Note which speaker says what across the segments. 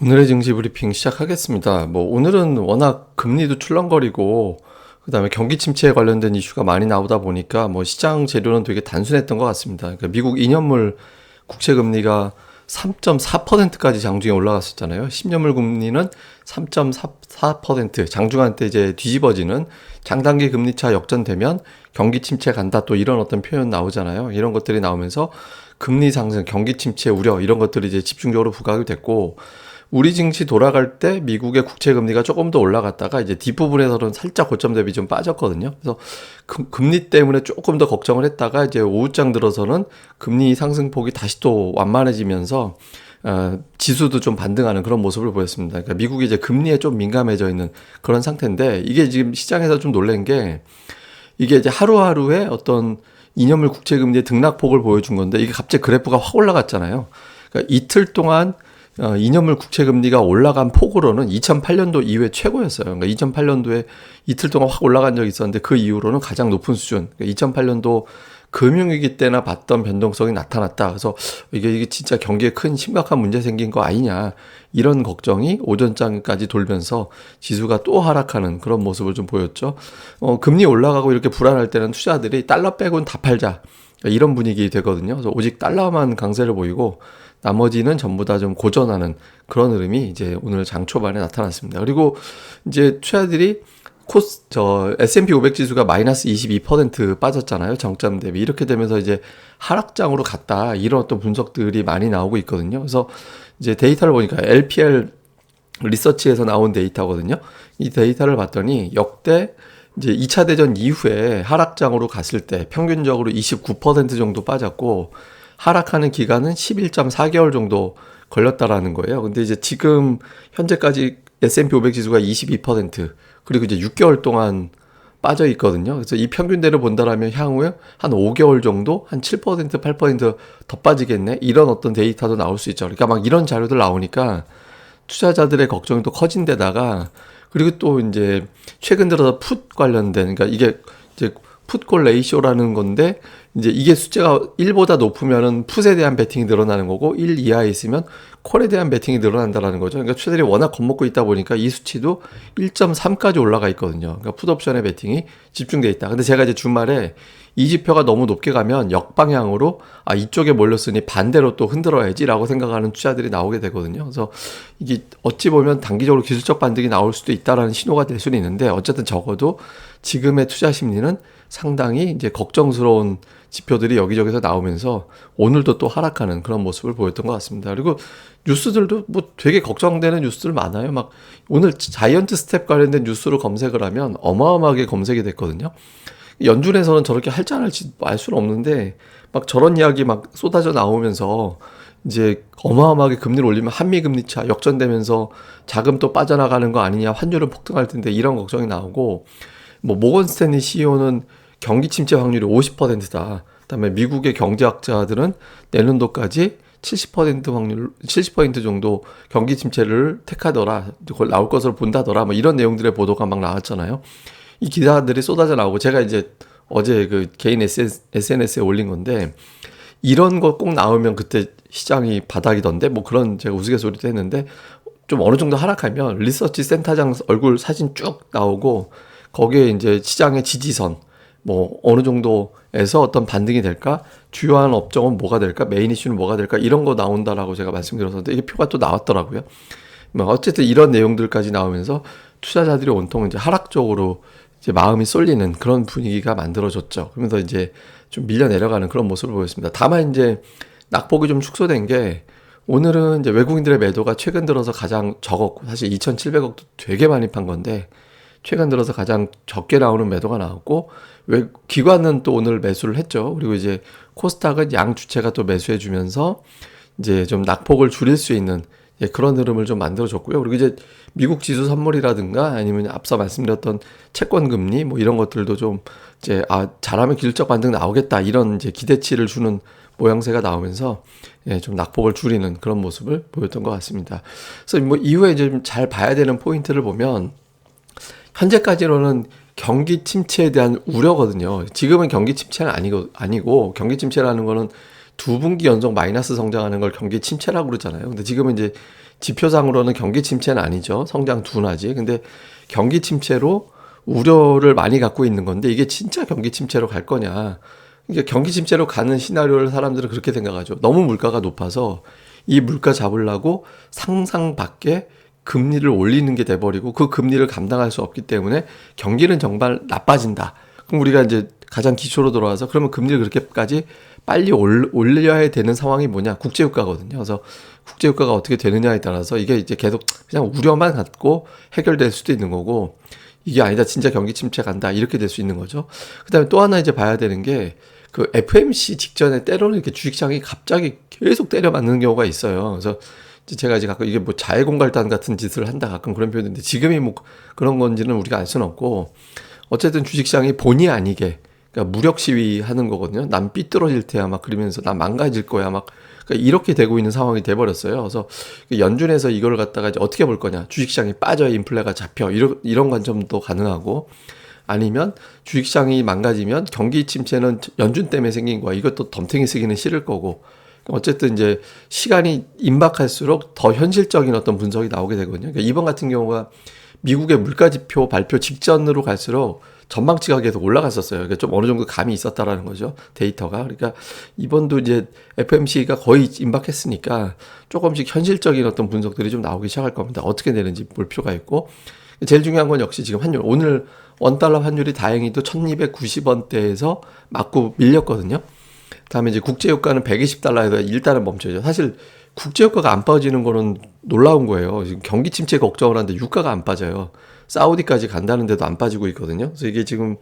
Speaker 1: 오늘의 증시 브리핑 시작하겠습니다. 오늘은 워낙 금리도 출렁거리고 그다음에 경기 침체에 관련된 이슈가 많이 나오다 보니까 시장 재료는 되게 단순했던 것 같습니다. 그러니까 미국 2년물 국채 금리가 3.4%까지 장중에 올라갔었잖아요. 10년물 금리는 3.4%, 장중한 때 이제 뒤집어지는 장단기 금리 차 역전되면 경기 침체 간다, 또 이런 어떤 표현 나오잖아요. 이런 것들이 나오면서 금리 상승, 경기 침체 우려, 이런 것들이 이제 집중적으로 부각이 됐고, 우리 증시 돌아갈 때 미국의 국채 금리가 조금 더 올라갔다가 이제 뒷부분에서는 살짝 고점 대비 좀 빠졌거든요. 그래서 금리 때문에 조금 더 걱정을 했다가 이제 오후장 들어서는 금리 상승폭이 다시 또 완만해지면서 지수도 좀 반등하는 그런 모습을 보였습니다. 그러니까 미국이 이제 금리에 좀 민감해져 있는 그런 상태인데, 이게 지금 시장에서 좀 놀란 게, 이게 이제 하루하루의 어떤 2년물 국채 금리의 등락폭을 보여준 건데, 이게 갑자기 그래프가 확 올라갔잖아요. 그러니까 이틀 동안 2년물 국채 금리가 올라간 폭으로는 2008년도 이후에 최고였어요. 그러니까 2008년도에 이틀 동안 확 올라간 적이 있었는데, 그 이후로는 가장 높은 수준. 그러니까 2008년도 금융위기 때나 봤던 변동성이 나타났다. 그래서 이게 진짜 경기에 큰 심각한 문제 생긴 거 아니냐, 이런 걱정이 오전장까지 돌면서 지수가 또 하락하는 그런 모습을 좀 보였죠. 금리 올라가고 이렇게 불안할 때는 투자들이 달러 빼고는 다 팔자, 이런 분위기 되거든요. 그래서 오직 달러만 강세를 보이고 나머지는 전부 다 좀 고전하는 그런 흐름이 이제 오늘 장 초반에 나타났습니다. 그리고 이제 투자들이 S&P 500 지수가 마이너스 22% 빠졌잖아요. 정점 대비. 이렇게 되면서 이제 하락장으로 갔다, 이런 어떤 분석들이 많이 나오고 있거든요. 그래서 이제 데이터를 보니까 LPL 리서치에서 나온 데이터거든요. 이 데이터를 봤더니 역대 이제 2차 대전 이후에 하락장으로 갔을 때 평균적으로 29% 정도 빠졌고, 하락하는 기간은 11.4개월 정도 걸렸다라는 거예요. 근데 이제 지금 현재까지 S&P 500 지수가 22%, 그리고 이제 6개월 동안 빠져 있거든요. 그래서 이 평균대를 본다라면 향후에 한 5개월 정도, 한 7%, 8%더 빠지겠네, 이런 어떤 데이터도 나올 수 있죠. 그러니까 막 이런 자료들 나오니까 투자자들의 걱정이 또 커진 데다가, 그리고 또 이제 최근 들어서 풋 관련된, 그러니까 이게 이제 풋콜 레이쇼라는 건데, 이제 이게 숫자가 1보다 높으면은 풋에 대한 베팅이 늘어나는 거고, 1 이하에 있으면 콜에 대한 베팅이 늘어난다라는 거죠. 그러니까 투자들이 워낙 겁먹고 있다 보니까 이 수치도 1.3까지 올라가 있거든요. 그러니까 풋 옵션의 베팅이 집중돼 있다. 근데 제가 이제 주말에 이 지표가 너무 높게 가면 역방향으로 이쪽에 몰렸으니 반대로 또 흔들어야지라고 생각하는 투자들이 나오게 되거든요. 그래서 이게 어찌 보면 단기적으로 기술적 반등이 나올 수도 있다라는 신호가 될 수는 있는데, 어쨌든 적어도 지금의 투자 심리는 상당히 이제 걱정스러운 지표들이 여기저기서 나오면서 오늘도 또 하락하는 그런 모습을 보였던 것 같습니다. 그리고 뉴스들도 되게 걱정되는 뉴스들 많아요. 막 오늘 자이언트 스텝 관련된 뉴스로 검색을 하면 어마어마하게 검색이 됐거든요. 연준에서는 저렇게 할지 안 할지 알 수는 없는데, 막 저런 이야기 막 쏟아져 나오면서 이제 어마어마하게 금리를 올리면 한미 금리 차 역전되면서 자금 또 빠져나가는 거 아니냐, 환율은 폭등할 텐데, 이런 걱정이 나오고, 모건 스탠리 CEO는 경기 침체 확률이 50%다. 그다음에 미국의 경제학자들은 내년도까지 70% 확률, 70% 정도 경기 침체를 택하더라, 그걸 나올 것으로 본다더라, 이런 내용들의 보도가 막 나왔잖아요. 이 기사들이 쏟아져 나오고, 제가 이제 어제 그 개인 SNS에 올린 건데, 이런 거 꼭 나오면 그때 시장이 바닥이던데, 그런 제가 우스갯소리도 했는데, 좀 어느 정도 하락하면 리서치 센터장 얼굴 사진 쭉 나오고, 거기에 이제 시장의 지지선, 어느 정도에서 어떤 반등이 될까, 주요한 업종은 뭐가 될까, 메인 이슈는 뭐가 될까, 이런 거 나온다라고 제가 말씀드렸었는데, 이게 표가 또 나왔더라고요. 어쨌든 이런 내용들까지 나오면서 투자자들이 온통 이제 하락 쪽으로 이제 마음이 쏠리는 그런 분위기가 만들어졌죠. 그러면서 이제 좀 밀려 내려가는 그런 모습을 보였습니다. 다만 이제 낙폭이 좀 축소된 게, 오늘은 이제 외국인들의 매도가 최근 들어서 가장 적었고, 사실 2,700억도 되게 많이 판 건데 최근 들어서 가장 적게 나오는 매도가 나왔고, 기관은 또 오늘 매수를 했죠. 그리고 이제 코스닥은 양 주체가 또 매수해 주면서 이제 좀 낙폭을 줄일 수 있는 그런 흐름을 좀 만들어줬고요. 그리고 이제 미국 지수 선물이라든가 아니면 앞서 말씀드렸던 채권 금리 이런 것들도 좀 이제 잘하면 기술적 반등 나오겠다, 이런 이제 기대치를 주는 모양새가 나오면서 좀 낙폭을 줄이는 그런 모습을 보였던 것 같습니다. 그래서 이후에 이제 좀 잘 봐야 되는 포인트를 보면, 현재까지로는 경기 침체에 대한 우려거든요. 지금은 경기 침체는 아니고 경기 침체라는 거는 두 분기 연속 마이너스 성장하는 걸 경기 침체라고 그러잖아요. 근데 지금은 이제 지표상으로는 경기 침체는 아니죠. 성장 둔화지. 근데 경기 침체로 우려를 많이 갖고 있는 건데 이게 진짜 경기 침체로 갈 거냐. 그러니까 경기 침체로 가는 시나리오를 사람들은 그렇게 생각하죠. 너무 물가가 높아서 이 물가 잡으려고 상상 밖에 금리를 올리는 게 돼버리고 그 금리를 감당할 수 없기 때문에 경기는 정말 나빠진다. 그럼 우리가 이제 가장 기초로 돌아와서 그러면 금리를 그렇게까지 빨리 올려야 되는 상황이 뭐냐? 국제유가거든요. 그래서 국제유가가 어떻게 되느냐에 따라서 이게 이제 계속 그냥 우려만 갖고 해결될 수도 있는 거고 이게 아니다. 진짜 경기 침체 간다. 이렇게 될 수 있는 거죠. 그다음에 또 하나 이제 봐야 되는 게 그 FMC 직전에 때로는 이렇게 주식시장이 갑자기 계속 때려 맞는 경우가 있어요. 그래서 제가 이제 가끔 이게 뭐 자해공갈단 같은 짓을 한다 가끔 그런 표현인데 지금이 뭐 그런 건지는 우리가 알 수는 없고 어쨌든 주식시장이 본의 아니게 그러니까 무력 시위하는 거거든요. 남 삐뚤어질 테야 막 그러면서 나 망가질 거야 막 그러니까 이렇게 되고 있는 상황이 돼버렸어요. 그래서 연준에서 이걸 갖다가 이제 어떻게 볼 거냐? 주식시장이 빠져 인플레가 잡혀 이런 관점도 가능하고 아니면 주식시장이 망가지면 경기 침체는 연준 때문에 생긴 거야. 이것도 덤탱이 쓰기는 싫을 거고 어쨌든 이제 시간이 임박할수록 더 현실적인 어떤 분석이 나오게 되거든요. 그러니까 이번 같은 경우가 미국의 물가지표 발표 직전으로 갈수록 전망치가 계속 올라갔었어요. 그러니까 좀 어느 정도 감이 있었다라는 거죠. 데이터가. 그러니까 이번도 이제 FMC가 거의 임박했으니까 조금씩 현실적인 어떤 분석들이 좀 나오기 시작할 겁니다. 어떻게 되는지 볼 필요가 있고. 제일 중요한 건 역시 지금 환율. 오늘 원달러 환율이 다행히도 1290원대에서 맞고 밀렸거든요. 다음에 이제 국제유가는 120달러에서 일단은 멈춰죠. 사실 국제유가가 안 빠지는 거는 놀라운 거예요. 지금 경기 침체 걱정을 하는데 유가가 안 빠져요. 사우디까지 간다는데도 안 빠지고 있거든요. 그래서 이게 지금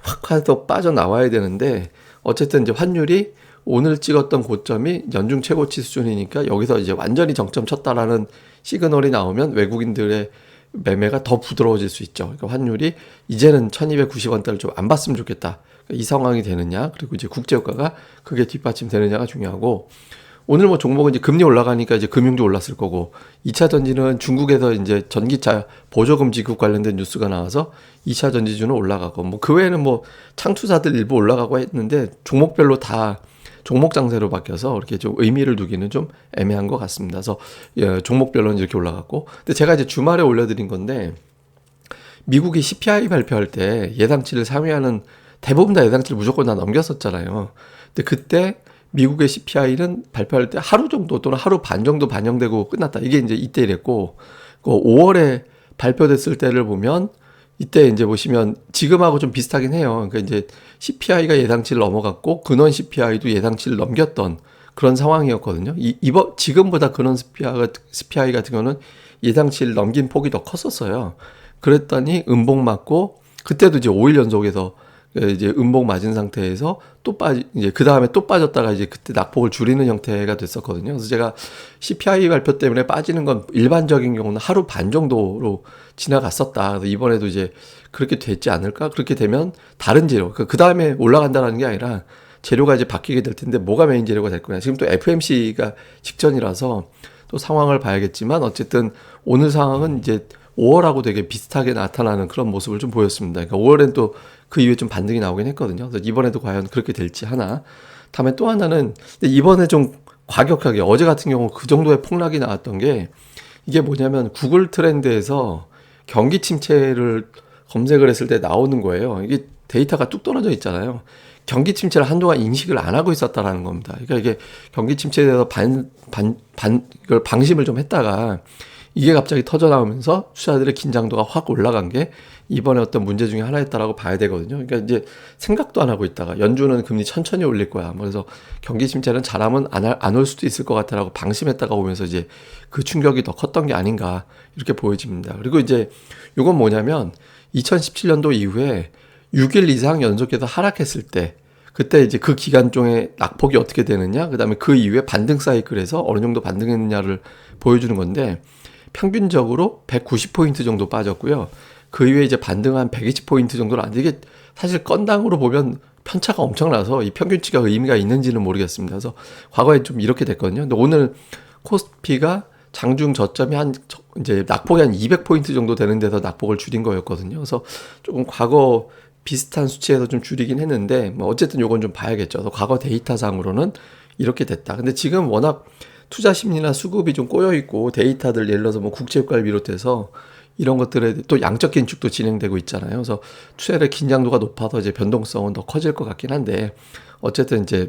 Speaker 1: 확 하도 빠져나와야 되는데 어쨌든 이제 환율이 오늘 찍었던 고점이 연중 최고치 수준이니까 여기서 이제 완전히 정점 쳤다라는 시그널이 나오면 외국인들의 매매가 더 부드러워질 수 있죠. 그러니까 환율이 이제는 1290원대를 좀 안 봤으면 좋겠다. 그러니까 이 상황이 되느냐, 그리고 이제 국제유가가 그게 뒷받침되느냐가 중요하고, 오늘 뭐 종목은 이제 금리 올라가니까 이제 금융도 올랐을 거고, 2차 전지는 중국에서 이제 전기차 보조금 지급 관련된 뉴스가 나와서 2차 전지주는 올라가고, 뭐 그 외에는 뭐 창투사들 일부 올라가고 했는데 종목별로 다 종목 장세로 바뀌어서 이렇게 좀 의미를 두기는 좀 애매한 것 같습니다. 그래서 예, 종목별로는 이렇게 올라갔고, 근데 제가 이제 주말에 올려드린 건데 미국이 CPI 발표할 때 예상치를 상회하는 대부분 다 예상치를 무조건 다 넘겼었잖아요. 근데 그때 미국의 CPI는 발표할 때 하루 정도 또는 하루 반 정도 반영되고 끝났다. 이게 이제 이때 이랬고, 그 5월에 발표됐을 때를 보면 이때 이제 보시면 지금하고 좀 비슷하긴 해요. 그러니까 이제 CPI가 예상치를 넘어갔고 근원 CPI도 예상치를 넘겼던 그런 상황이었거든요. 지금보다 근원 CPI 같은 경우는 예상치를 넘긴 폭이 더 컸었어요. 그랬더니 음봉 맞고 그때도 이제 5일 연속에서 이제 음봉 맞은 상태에서 이제 그 다음에 또 빠졌다가 이제 그때 낙폭을 줄이는 형태가 됐었거든요. 그래서 제가 CPI 발표 때문에 빠지는 건 일반적인 경우는 하루 반 정도로 지나갔었다. 그래서 이번에도 이제 그렇게 됐지 않을까? 그렇게 되면 다른 재료, 그 다음에 올라간다는 게 아니라 재료가 이제 바뀌게 될 텐데 뭐가 메인 재료가 될 거냐. 지금 또 FMC가 직전이라서 또 상황을 봐야겠지만 어쨌든 오늘 상황은 이제 5월하고 되게 비슷하게 나타나는 그런 모습을 좀 보였습니다. 그러니까 5월엔 또 그 이후에 좀 반등이 나오긴 했거든요. 그래서 이번에도 과연 그렇게 될지 하나. 다음에 또 하나는 이번에 좀 과격하게 어제 같은 경우 그 정도의 폭락이 나왔던 게 이게 뭐냐면 구글 트렌드에서 경기 침체를 검색을 했을 때 나오는 거예요. 이게 데이터가 뚝 떨어져 있잖아요. 경기 침체를 한동안 인식을 안 하고 있었다라는 겁니다. 그러니까 이게 경기 침체에 대해서 이걸 방심을 좀 했다가 이게 갑자기 터져 나오면서 투자자들의 긴장도가 확 올라간 게 이번에 어떤 문제 중에 하나였다라고 봐야 되거든요. 그러니까 이제 생각도 안 하고 있다가 연준은 금리 천천히 올릴 거야. 그래서 경기 침체는 잘하면 안 올 수도 있을 것 같다라고 방심했다가 오면서 이제 그 충격이 더 컸던 게 아닌가 이렇게 보여집니다. 그리고 이제 이건 뭐냐면 2017년도 이후에 6일 이상 연속해서 하락했을 때 그때 이제 그 기간 중에 낙폭이 어떻게 되느냐, 그 다음에 그 이후에 반등 사이클에서 어느 정도 반등했느냐를 보여주는 건데 평균적으로 190포인트 정도 빠졌고요. 그 이후에 이제 반등 한 120포인트 정도는 안 돼. 이게 사실 건당으로 보면 편차가 엄청나서 이 평균치가 의미가 있는지는 모르겠습니다. 그래서 과거에 좀 이렇게 됐거든요. 근데 오늘 코스피가 장중 저점이 이제 낙폭이 한 200포인트 정도 되는 데서 낙폭을 줄인 거였거든요. 그래서 조금 과거 비슷한 수치에서 좀 줄이긴 했는데 뭐 어쨌든 요건 좀 봐야겠죠. 그래서 과거 데이터상으로는 이렇게 됐다. 근데 지금 워낙 투자 심리나 수급이 좀 꼬여 있고 데이터들 예를 들어서 뭐 국제유가를 비롯해서 이런 것들에 또 양적 긴축도 진행되고 있잖아요. 그래서 투자의 긴장도가 높아서 이제 변동성은 더 커질 것 같긴 한데 어쨌든 이제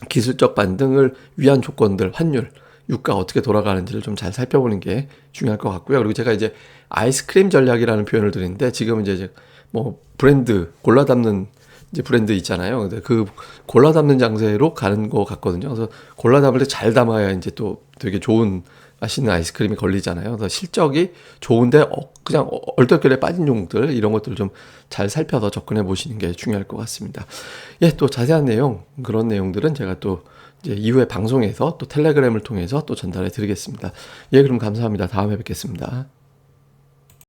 Speaker 1: 기술적 반등을 위한 조건들, 환율, 유가 어떻게 돌아가는지를 좀 잘 살펴보는 게 중요할 것 같고요. 그리고 제가 이제 아이스크림 전략이라는 표현을 드리는데 지금 이제 뭐 브랜드 골라 담는 이제 브랜드 있잖아요. 근데 그 골라 담는 장세로 가는 것 같거든요. 그래서 골라 담을 때 잘 담아야 이제 또 되게 좋은 맛있는 아이스크림이 걸리잖아요. 그래서 실적이 좋은데 그냥 얼떨결에 빠진 종목들 이런 것들을 좀 잘 살펴서 접근해 보시는 게 중요할 것 같습니다. 예, 또 자세한 내용 그런 내용들은 제가 또 이제 이후에 방송에서 또 텔레그램을 통해서 또 전달해 드리겠습니다. 예, 그럼 감사합니다. 다음에 뵙겠습니다.